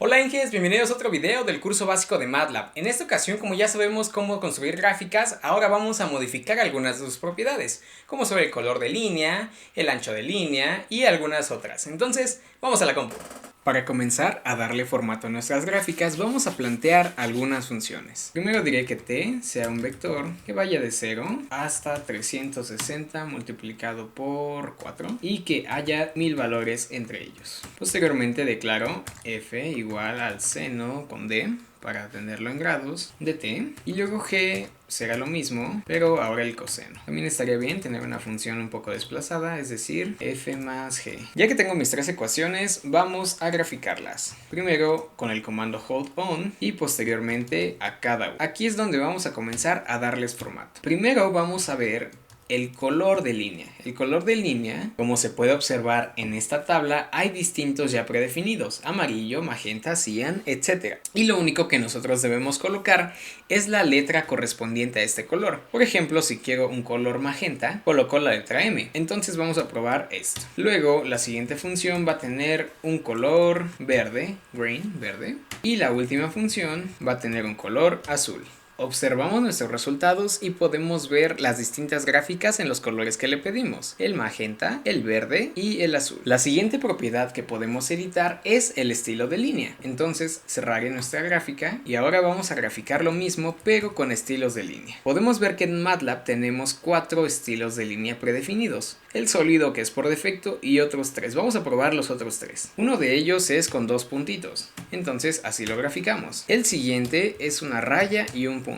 Hola Inges, bienvenidos a otro video del curso básico de MATLAB. En esta ocasión, como ya sabemos cómo construir gráficas, ahora vamos a modificar algunas de sus propiedades, como sobre el color de línea, el ancho de línea y algunas otras. Entonces, vamos a la compu. Para comenzar a darle formato a nuestras gráficas, vamos a plantear algunas funciones. Primero diré que t sea un vector que vaya de 0 hasta 360 multiplicado por 4 y que haya 1000 valores entre ellos. Posteriormente declaro f igual al seno con d para tenerlo en grados de t, y luego g será lo mismo, pero ahora el coseno. También estaría bien tener una función un poco desplazada, es decir, f más g. Ya que tengo mis tres ecuaciones, vamos a graficarlas. Primero con el comando hold on y posteriormente a cada una. Aquí es donde vamos a comenzar a darles formato. Primero vamos a ver el color de línea. El color de línea, como se puede observar en esta tabla, hay distintos ya predefinidos: amarillo, magenta, cian, etc. Y lo único que nosotros debemos colocar es la letra correspondiente a este color. Por ejemplo, si quiero un color magenta, coloco la letra M. Entonces vamos a probar esto. Luego, la siguiente función va a tener un color verde, green, verde. Y la última función va a tener un color azul. Observamos nuestros resultados y podemos ver las distintas gráficas en los colores que le pedimos: el magenta, el verde y el azul. La siguiente propiedad que podemos editar es el estilo de línea. Entonces cerraré nuestra gráfica y ahora vamos a graficar lo mismo pero con estilos de línea. Podemos ver que en MATLAB tenemos 4 estilos de línea predefinidos: el sólido, que es por defecto, y otros 3. Vamos a probar los otros 3. Uno de ellos es con 2 puntitos, entonces así lo graficamos. El siguiente es una raya y un punto.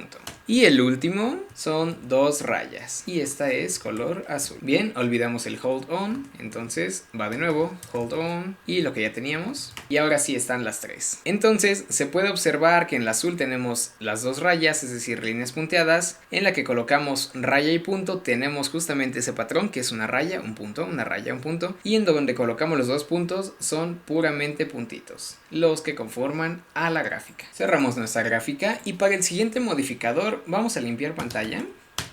Y el último son 2 rayas. Y esta es color azul. Bien, olvidamos el hold on. Entonces va de nuevo, hold on. Y lo que ya teníamos. Y ahora sí están las 3. Entonces se puede observar que en el azul tenemos las 2 rayas, es decir, líneas punteadas. En la que colocamos raya y punto tenemos justamente ese patrón, que es una raya, un punto, una raya, un punto. Y en donde colocamos los 2 puntos son puramente puntitos, los que conforman a la gráfica. Cerramos nuestra gráfica y para el siguiente modificador vamos a limpiar pantalla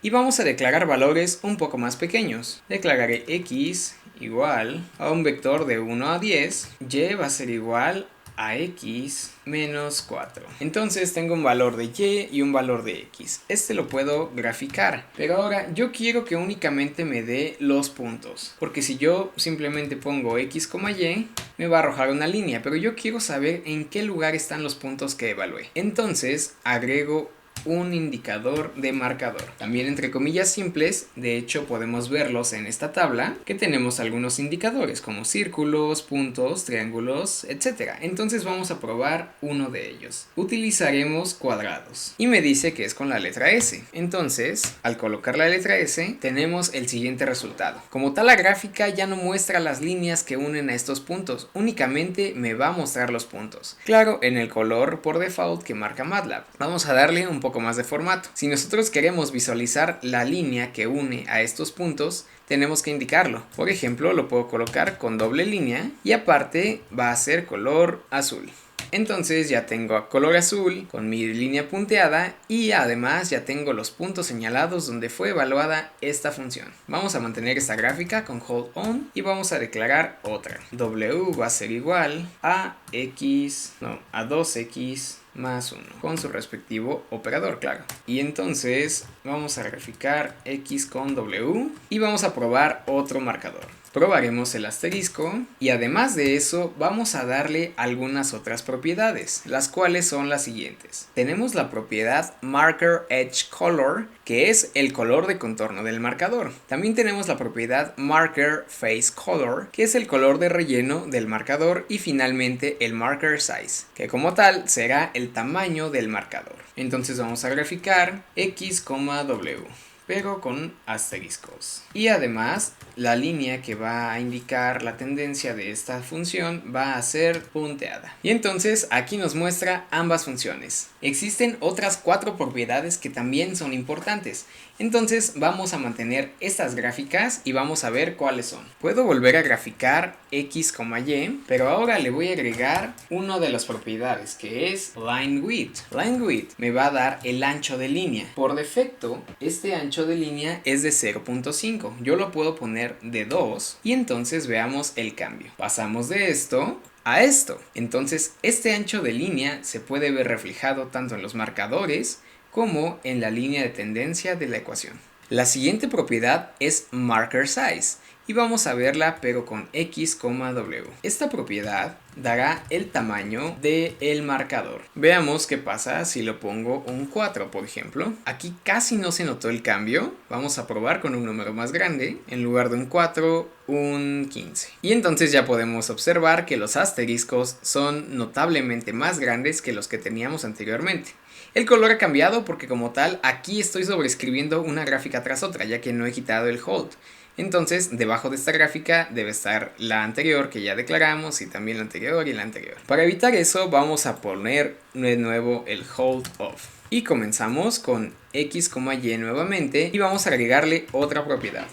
y vamos a declarar valores un poco más pequeños. Declararé x igual a un vector de 1 a 10, y va a ser igual a x menos 4. Entonces tengo un valor de y y un valor de x. Este lo puedo graficar, pero ahora yo quiero que únicamente me dé los puntos, porque si yo simplemente pongo x, y, me va a arrojar una línea, pero yo quiero saber en qué lugar están los puntos que evalué. Entonces agrego un indicador de marcador, también entre comillas simples. De hecho podemos verlos en esta tabla, que tenemos algunos indicadores como círculos, puntos, triángulos, etc. Entonces vamos a probar uno de ellos. Utilizaremos cuadrados y me dice que es con la letra S. Entonces al colocar la letra S tenemos el siguiente resultado. Como tal, la gráfica ya no muestra las líneas que unen a estos puntos, únicamente me va a mostrar los puntos, claro, en el color por default que marca MATLAB. Vamos a darle un poco más de formato. Si nosotros queremos visualizar la línea que une a estos puntos, tenemos que indicarlo. Por ejemplo, lo puedo colocar con doble línea y aparte va a ser color azul. Entonces ya tengo a color azul con mi línea punteada y además ya tengo los puntos señalados donde fue evaluada esta función. Vamos a mantener esta gráfica con hold on y vamos a declarar otra. W va a ser igual a 2x más 1 con su respectivo operador, claro. Y entonces vamos a graficar x con w y vamos a probar otro marcador. Probaremos el asterisco y además de eso vamos a darle algunas otras propiedades, las cuales son las siguientes. Tenemos la propiedad Marker Edge Color, que es el color de contorno del marcador. También tenemos la propiedad Marker Face Color, que es el color de relleno del marcador, y finalmente el Marker Size, que como tal será el tamaño del marcador. Entonces vamos a graficar x, w, pero con asteriscos. Y además la línea que va a indicar la tendencia de esta función va a ser punteada. Y entonces aquí nos muestra ambas funciones. Existen otras 4 propiedades que también son importantes. Entonces vamos a mantener estas gráficas y vamos a ver cuáles son. Puedo volver a graficar x, y, pero ahora le voy a agregar una de las propiedades, que es line width. Line width me va a dar el ancho de línea. Por defecto, este ancho de línea es de 0.5. Yo lo puedo poner de 2 y entonces veamos el cambio. Pasamos de esto a esto. Entonces este ancho de línea se puede ver reflejado tanto en los marcadores como en la línea de tendencia de la ecuación. La siguiente propiedad es marker size y vamos a verla pero con x, w. Esta propiedad dará el tamaño del marcador. Veamos qué pasa si lo pongo un 4, por ejemplo. Aquí casi no se notó el cambio. Vamos a probar con un número más grande. En lugar de un 4, un 15. Y entonces ya podemos observar que los asteriscos son notablemente más grandes que los que teníamos anteriormente. El color ha cambiado porque como tal aquí estoy sobreescribiendo una gráfica tras otra, ya que no he quitado el hold. Entonces debajo de esta gráfica debe estar la anterior que ya declaramos y también la anterior y la anterior. Para evitar eso vamos a poner de nuevo el hold off. Y comenzamos con x, y nuevamente y vamos a agregarle otra propiedad.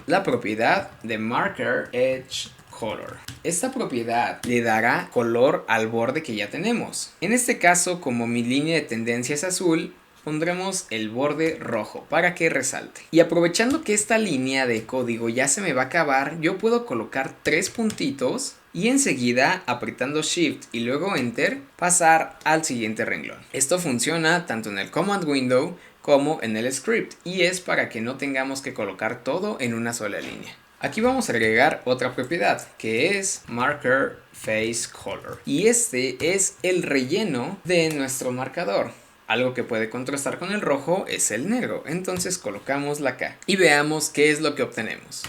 La propiedad de marker edge color. Esta propiedad le dará color al borde que ya tenemos. En este caso, como mi línea de tendencia es azul, pondremos el borde rojo para que resalte. Y aprovechando que esta línea de código ya se me va a acabar, yo puedo colocar 3 puntitos y enseguida, apretando Shift y luego Enter, pasar al siguiente renglón. Esto funciona tanto en el Command Window como en el script y es para que no tengamos que colocar todo en una sola línea. Aquí vamos a agregar otra propiedad que es marker face color y este es el relleno de nuestro marcador. Algo que puede contrastar con el rojo es el negro, entonces colocámosla acá y veamos qué es lo que obtenemos.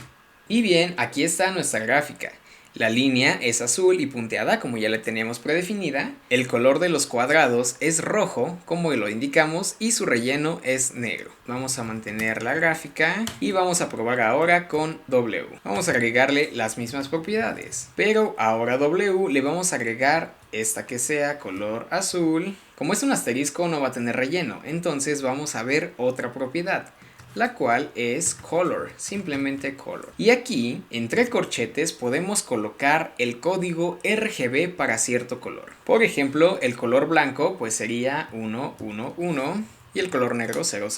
Y bien, aquí está nuestra gráfica. La línea es azul y punteada como ya la teníamos predefinida, el color de los cuadrados es rojo como lo indicamos y su relleno es negro. Vamos a mantener la gráfica y vamos a probar ahora con W. Vamos a agregarle las mismas propiedades, pero ahora a W le vamos a agregar esta que sea color azul. Como es un asterisco no va a tener relleno, entonces vamos a ver otra propiedad, la cual es color, simplemente color. Y aquí, entre corchetes, podemos colocar el código RGB para cierto color. Por ejemplo, el color blanco pues sería 111 y el color negro 000.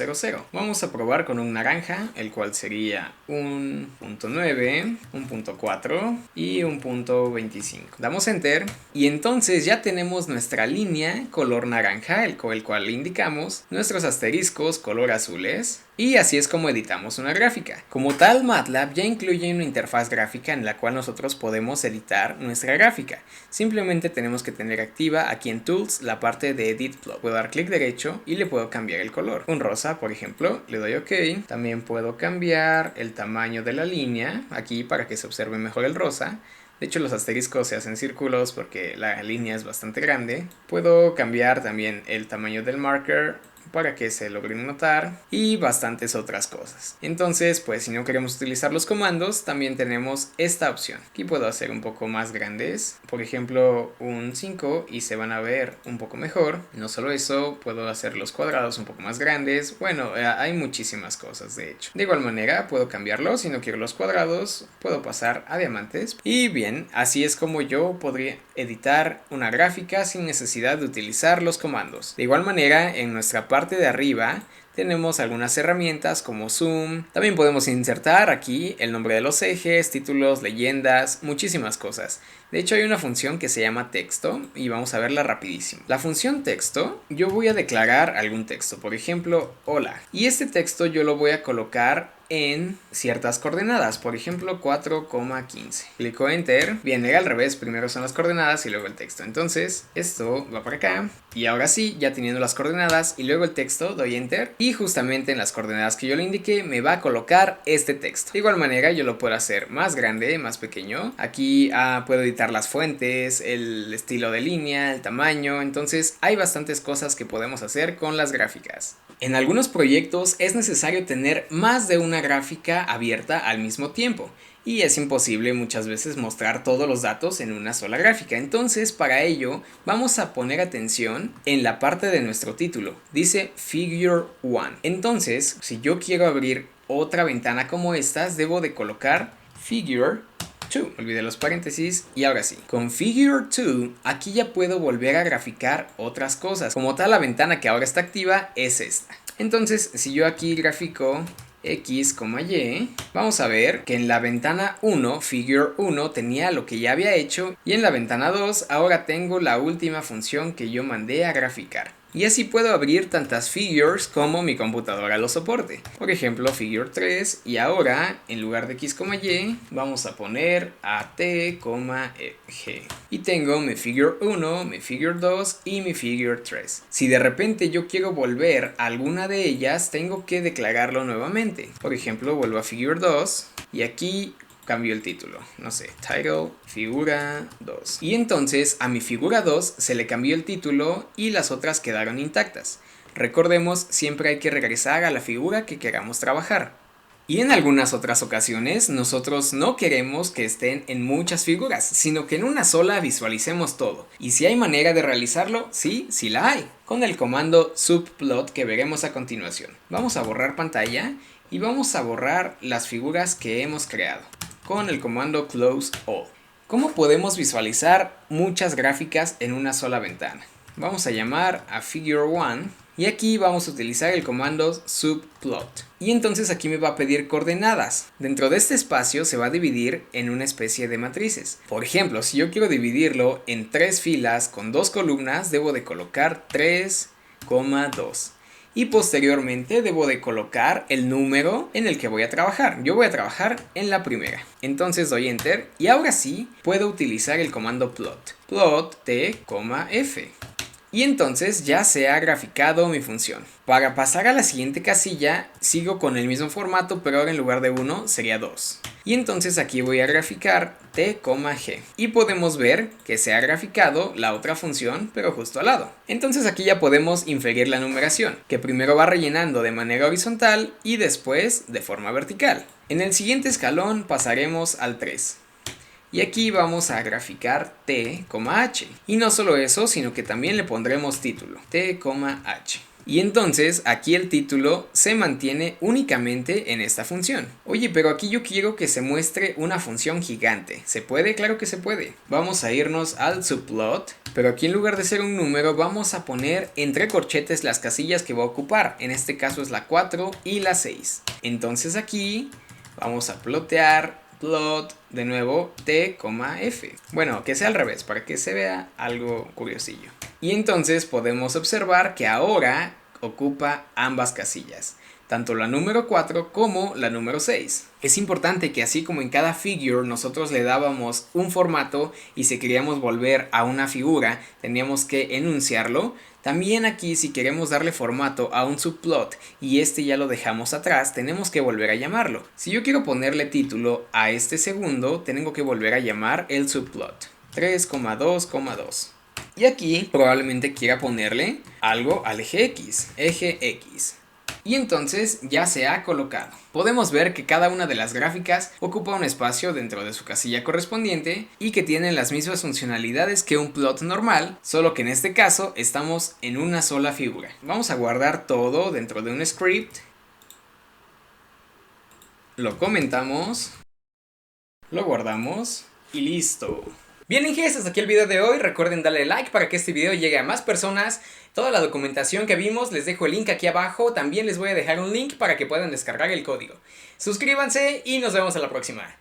Vamos a probar con un naranja, el cual sería un punto 9, un punto 4 y un punto 25. Damos Enter y entonces ya tenemos nuestra línea color naranja, el cual indicamos, nuestros asteriscos color azules. Y así es como editamos una gráfica. Como tal, MATLAB ya incluye una interfaz gráfica en la cual nosotros podemos editar nuestra gráfica. Simplemente tenemos que tener activa aquí en Tools la parte de Edit Flow. Puedo dar clic derecho y le puedo cambiar el color. Un rosa, por ejemplo, le doy OK. También puedo cambiar el tamaño de la línea aquí para que se observe mejor el rosa. De hecho, los asteriscos se hacen círculos porque la línea es bastante grande. Puedo cambiar también el tamaño del marker para que se logren notar y bastantes otras cosas. Entonces, pues si no queremos utilizar los comandos, también tenemos esta opción. Aquí puedo hacer un poco más grandes, por ejemplo un 5 y se van a ver un poco mejor. No solo eso, puedo hacer los cuadrados un poco más grandes. Bueno, hay muchísimas cosas de hecho. De igual manera, puedo cambiarlo. Si no quiero los cuadrados, puedo pasar a diamantes. Y bien, así es como yo podría editar una gráfica sin necesidad de utilizar los comandos. De igual manera, en nuestra parte de arriba tenemos algunas herramientas como zoom. También podemos insertar aquí el nombre de los ejes, títulos, leyendas, muchísimas cosas. De hecho hay una función que se llama texto y vamos a verla rapidísimo. La función texto, yo voy a declarar algún texto, por ejemplo, hola. Y este texto yo lo voy a colocar en ciertas coordenadas, por ejemplo 4,15. Clico Enter. Bien, era al revés, primero son las coordenadas y luego el texto. Entonces esto va para acá y ahora sí, ya teniendo las coordenadas y luego el texto, doy Enter y justamente en las coordenadas que yo le indiqué me va a colocar este texto. De igual manera yo lo puedo hacer más grande, más pequeño. Aquí puedo editar las fuentes, el estilo de línea, el tamaño. Entonces hay bastantes cosas que podemos hacer con las gráficas. En algunos proyectos es necesario tener más de una gráfica abierta al mismo tiempo y es imposible muchas veces mostrar todos los datos en una sola gráfica. Entonces para ello vamos a poner atención en la parte de nuestro título. Dice Figure 1. Entonces si yo quiero abrir otra ventana como estas, debo de colocar Figure 2. Olvidé los paréntesis y ahora sí. Con Figure 2 aquí ya puedo volver a graficar otras cosas. Como tal, la ventana que ahora está activa es esta. Entonces si yo aquí grafico X, Y, vamos a ver que en la ventana 1, figure 1, tenía lo que ya había hecho, y en la ventana 2 ahora tengo la última función que yo mandé a graficar. Y así puedo abrir tantas figures como mi computadora lo soporte. Por ejemplo, figure 3, y ahora en lugar de X, Y, vamos a poner a T, G. Y tengo mi figure 1, mi figure 2 y mi figure 3. Si de repente yo quiero volver a alguna de ellas, tengo que declararlo nuevamente. Por ejemplo, vuelvo a figure 2 y aquí cambio el título, no sé, title, figura 2. Y entonces a mi figura 2 se le cambió el título y las otras quedaron intactas. Recordemos, siempre hay que regresar a la figura que queramos trabajar. Y en algunas otras ocasiones nosotros no queremos que estén en muchas figuras, sino que en una sola visualicemos todo. Y si hay manera de realizarlo, sí la hay, con el comando subplot que veremos a continuación. Vamos a borrar pantalla y vamos a borrar las figuras que hemos creado con el comando close all. ¿Cómo podemos visualizar muchas gráficas en una sola ventana? Vamos a llamar a figure 1 y aquí vamos a utilizar el comando subplot. Y entonces aquí me va a pedir coordenadas. Dentro de este espacio se va a dividir en una especie de matrices. Por ejemplo, si yo quiero dividirlo en 3 filas con 2 columnas, debo de colocar 3,2. Y posteriormente debo de colocar el número en el que voy a trabajar. Yo voy a trabajar en la primera. Entonces doy enter y ahora sí puedo utilizar el comando plot. Plot t, f. Y entonces ya se ha graficado mi función. Para pasar a la siguiente casilla, sigo con el mismo formato, pero ahora en lugar de 1 sería 2. Y entonces aquí voy a graficar t, g. Y podemos ver que se ha graficado la otra función, pero justo al lado. Entonces aquí ya podemos inferir la numeración, que primero va rellenando de manera horizontal y después de forma vertical. En el siguiente escalón pasaremos al 3. Y aquí vamos a graficar t, h. Y no solo eso, sino que también le pondremos título, t, h. Y entonces aquí el título se mantiene únicamente en esta función. Oye, pero aquí yo quiero que se muestre una función gigante. ¿Se puede? Claro que se puede. Vamos a irnos al subplot, pero aquí en lugar de ser un número vamos a poner entre corchetes las casillas que va a ocupar. En este caso es la 4 y la 6. Entonces aquí vamos a plotear plot, de nuevo, t, f. Bueno, que sea al revés, para que se vea algo curiosillo. Y entonces podemos observar que ahora ocupa ambas casillas, tanto la número 4 como la número 6. Es importante que así como en cada figure nosotros le dábamos un formato y si queríamos volver a una figura teníamos que enunciarlo, también aquí si queremos darle formato a un subplot y este ya lo dejamos atrás, tenemos que volver a llamarlo. Si yo quiero ponerle título a este segundo, tengo que volver a llamar el subplot 3,2,2. Y aquí probablemente quiera ponerle algo al eje X. Y entonces ya se ha colocado. Podemos ver que cada una de las gráficas ocupa un espacio dentro de su casilla correspondiente y que tienen las mismas funcionalidades que un plot normal, solo que en este caso estamos en una sola figura. Vamos a guardar todo dentro de un script. Lo comentamos. Lo guardamos y listo. Bien, Inges, hasta aquí el video de hoy. Recuerden darle like para que este video llegue a más personas. Toda la documentación que vimos les dejo el link aquí abajo. También les voy a dejar un link para que puedan descargar el código. Suscríbanse y nos vemos a la próxima.